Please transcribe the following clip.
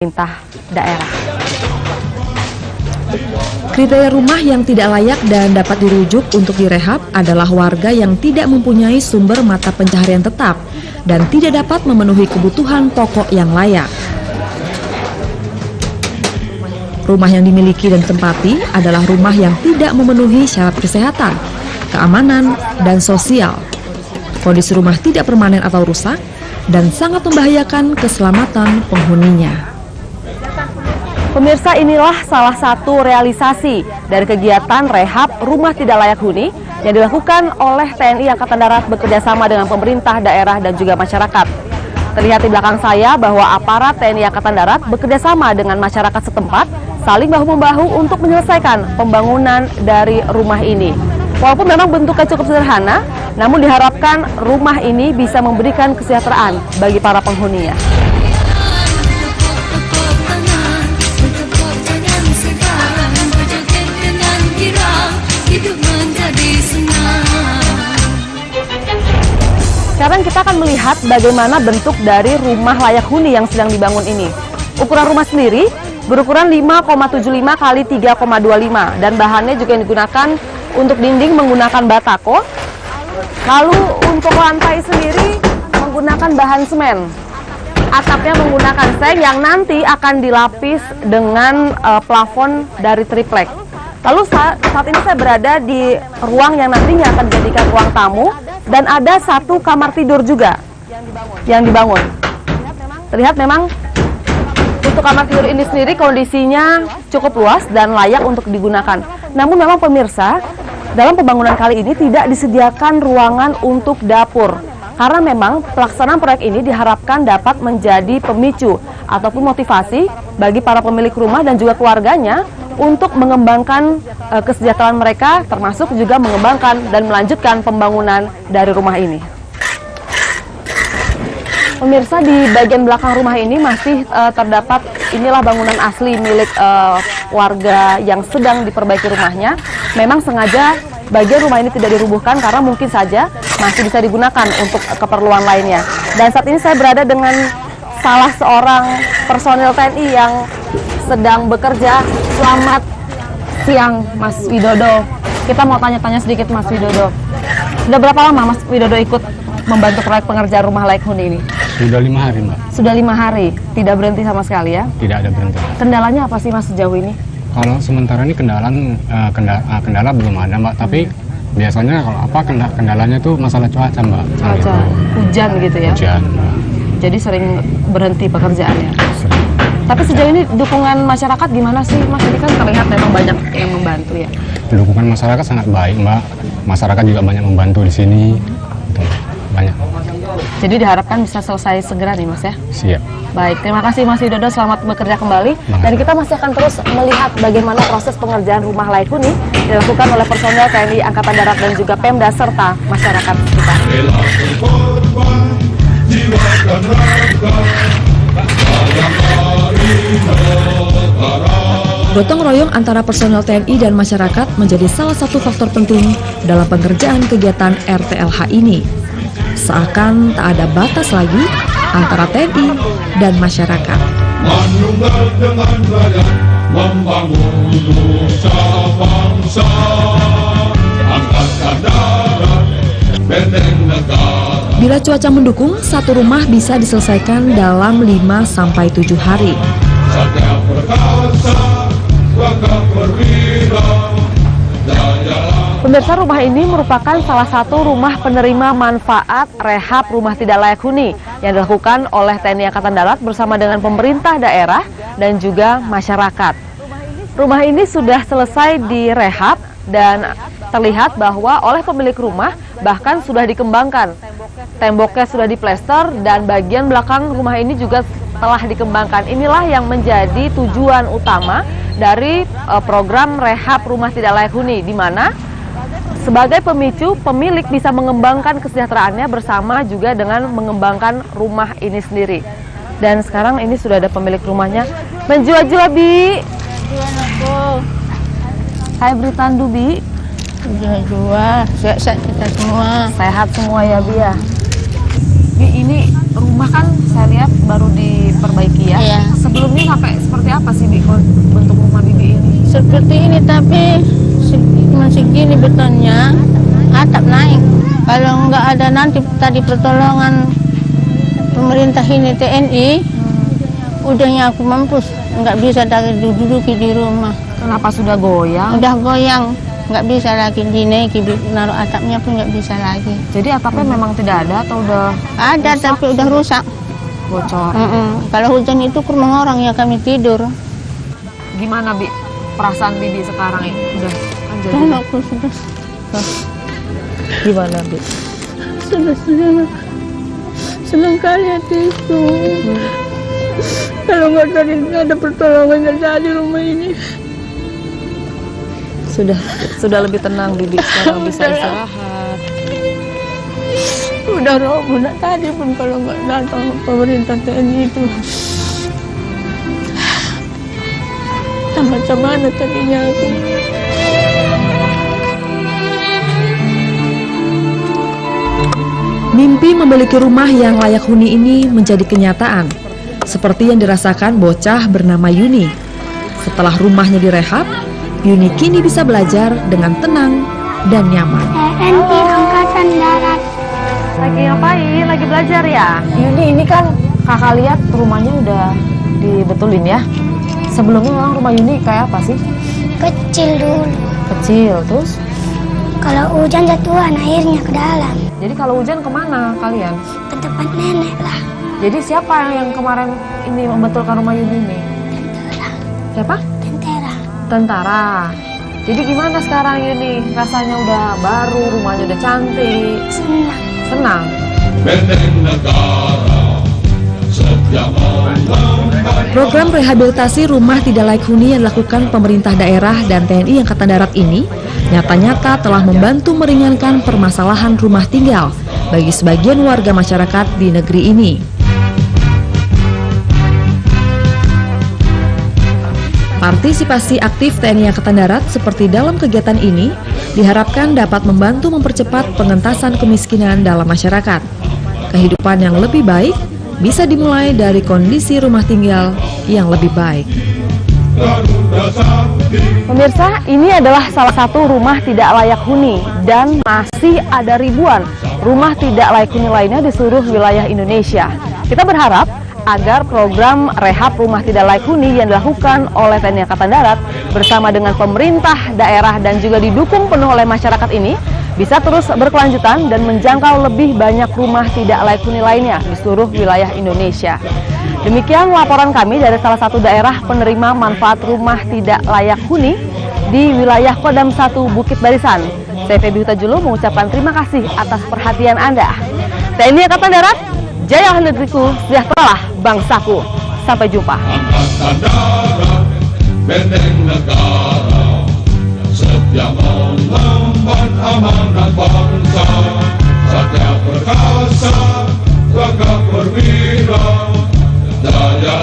pemerintah daerah. Kriteria rumah yang tidak layak dan dapat dirujuk untuk direhab adalah warga yang tidak mempunyai sumber mata pencaharian tetap dan tidak dapat memenuhi kebutuhan pokok yang layak. Rumah yang dimiliki dan ditempati adalah rumah yang tidak memenuhi syarat kesehatan, keamanan, dan sosial. Kondisi rumah tidak permanen atau rusak dan sangat membahayakan keselamatan penghuninya. Pemirsa, inilah salah satu realisasi dari kegiatan rehab rumah tidak layak huni yang dilakukan oleh TNI Angkatan Darat bekerjasama dengan pemerintah daerah dan juga masyarakat. Terlihat di belakang saya bahwa aparat TNI Angkatan Darat bekerjasama dengan masyarakat setempat saling bahu-membahu untuk menyelesaikan pembangunan dari rumah ini. Walaupun memang bentuknya cukup sederhana, namun diharapkan rumah ini bisa memberikan kesejahteraan bagi para penghuninya. Sekarang kita akan melihat bagaimana bentuk dari rumah layak huni yang sedang dibangun ini. Ukuran rumah sendiri berukuran 5,75 x 3,25 dan bahannya juga yang digunakan untuk dinding menggunakan batako. Lalu untuk lantai sendiri menggunakan bahan semen. Atapnya menggunakan seng yang nanti akan dilapis dengan plafon dari triplek. Lalu saat ini saya berada di ruang yang nantinya akan dijadikan ruang tamu dan ada satu kamar tidur juga yang dibangun. Terlihat memang untuk kamar tidur ini sendiri kondisinya cukup luas dan layak untuk digunakan. Namun memang pemirsa, dalam pembangunan kali ini tidak disediakan ruangan untuk dapur. Karena memang pelaksanaan proyek ini diharapkan dapat menjadi pemicu ataupun motivasi bagi para pemilik rumah dan juga keluarganya untuk mengembangkan kesejahteraan mereka, termasuk juga mengembangkan dan melanjutkan pembangunan dari rumah ini. Pemirsa, di bagian belakang rumah ini masih terdapat inilah bangunan asli milik warga yang sedang diperbaiki rumahnya. Memang sengaja bagian rumah ini tidak dirubuhkan karena mungkin saja masih bisa digunakan untuk keperluan lainnya. Dan saat ini saya berada dengan salah seorang personil TNI yang sedang bekerja. Selamat siang, Mas Widodo. Kita mau tanya-tanya sedikit, Mas Widodo. Sudah berapa lama Mas Widodo ikut membantu proyek pengerjaan rumah layak huni ini? Sudah 5 hari, Mbak. Sudah 5 hari, tidak berhenti sama sekali ya? Tidak ada berhenti. Kendalanya apa sih Mas sejauh ini? Kalau sementara ini kendala belum ada, Mbak. Tapi biasanya kalau kendalanya itu masalah cuaca, Mbak. Cuaca, hujan gitu ya? Hujan, Mbak. Jadi sering berhenti pekerjaannya? Tapi sejauh ini dukungan masyarakat gimana sih, Mas? Ini kan terlihat memang banyak yang membantu ya? Dukungan masyarakat sangat baik, Mbak. Masyarakat juga banyak membantu di sini. Banyak. Jadi diharapkan bisa selesai segera nih, Mas ya? Siap. Baik, terima kasih Mas Widodo, selamat bekerja kembali. Dan kita masih akan terus melihat bagaimana proses pengerjaan rumah layak huni dilakukan oleh personel TNI Angkatan Darat dan juga Pemda serta masyarakat sekitar. Gotong royong antara personel TNI dan masyarakat menjadi salah satu faktor penting dalam pengerjaan kegiatan RTLH ini. Seakan tak ada batas lagi antara TNI dan masyarakat. Manunggal dengan rakyat, membangun nusa bangsa, angkatan darat, benteng negara. Bila cuaca mendukung, satu rumah bisa diselesaikan dalam 5-7 hari. Satya perkasa, gagah perwira, Pemirsa, rumah ini merupakan salah satu rumah penerima manfaat rehab rumah tidak layak huni yang dilakukan oleh TNI Angkatan Darat bersama dengan pemerintah daerah dan juga masyarakat. Rumah ini sudah selesai direhab dan terlihat bahwa oleh pemilik rumah bahkan sudah dikembangkan. Temboknya sudah diplester dan bagian belakang rumah ini juga telah dikembangkan. Inilah yang menjadi tujuan utama dari program rehab rumah tidak layak huni, di mana sebagai pemicu, pemilik bisa mengembangkan kesejahteraannya bersama juga dengan mengembangkan rumah ini sendiri. Dan sekarang ini sudah ada pemilik rumahnya. Menjual-jual, Bi. Hai, beri tandu, Bi. Jual, sehat kita semua. Sehat semua ya, Bi ya. Bi, ini rumah kan saya lihat baru diperbaiki ya. Iya. Sebelumnya bentuk rumah Bibi ini? Seperti ini tapi masih gini betonnya, atap naik. Kalau nggak ada nanti tadi pertolongan pemerintah ini TNI, udahnya aku mampus, nggak bisa duduki di rumah. Kenapa sudah goyang? Udah goyang, nggak bisa lagi dinaiki, naruh atapnya pun nggak bisa lagi. Jadi atapnya memang tidak ada atau udah Ada rusak? tapi udah rusak. Bocor. Kalau hujan itu ke rumah orang ya kami tidur. Gimana Bi perasaan Bibi sekarang ini? Udah kan jadi. Aku sudah Gimana Bi? sudah senang kali hatiku. Kalau nggak ada pertolongan nggak jadi rumah ini. Sudah lebih tenang Bibi sekarang, bisa istirahat. Udah roboh tadi pun kalau nggak datang pemerintah TNI itu. Macam mana tadinya aku. Mimpi memiliki rumah yang layak huni ini menjadi kenyataan, seperti yang dirasakan bocah bernama Yuni. Setelah rumahnya direhab, Yuni kini bisa belajar dengan tenang dan nyaman. TNI Angkatan Darat. Lagi ngapain? Lagi belajar ya? Yuni, ini kan kakak lihat rumahnya udah dibetulin ya. Sebelumnya memang rumah Yuni kayak apa sih? Kecil dulu. Kecil, terus? Kalau hujan jatuhan airnya ke dalam. Jadi kalau hujan kemana kalian? Ke tempat nenek lah. Jadi siapa yang kemarin ini membetulkan rumah Yuni ini? Tentara. Siapa? Tentara. Tentara. Jadi gimana sekarang Yuni? Rasanya udah baru, rumahnya udah cantik. Senang. Senang? Benteng negara setiap orang. Program rehabilitasi rumah tidak layak huni yang dilakukan pemerintah daerah dan TNI Angkatan Darat ini nyata-nyata telah membantu meringankan permasalahan rumah tinggal bagi sebagian warga masyarakat di negeri ini. Partisipasi aktif TNI Angkatan Darat seperti dalam kegiatan ini diharapkan dapat membantu mempercepat pengentasan kemiskinan dalam masyarakat. Kehidupan yang lebih baik bisa dimulai dari kondisi rumah tinggal yang lebih baik. Pemirsa, ini adalah salah satu rumah tidak layak huni dan masih ada ribuan rumah tidak layak huni lainnya di seluruh wilayah Indonesia. Kita berharap agar program rehab rumah tidak layak huni yang dilakukan oleh TNI Angkatan Darat bersama dengan pemerintah daerah dan juga didukung penuh oleh masyarakat ini bisa terus berkelanjutan dan menjangkau lebih banyak rumah tidak layak huni lainnya di seluruh wilayah Indonesia. Demikian laporan kami dari salah satu daerah penerima manfaat rumah tidak layak huni di wilayah Kodam 1 Bukit Barisan. Saya Febi Hutajulu mengucapkan terima kasih atas perhatian Anda. TNI Angkatan Darat, jaya negeriku, sejahteralah bangsaku. Sampai jumpa. Angkatan Darat, benteng negara, setia mengemban amanat bangsa, satya perkasa, gagah perwira, jaya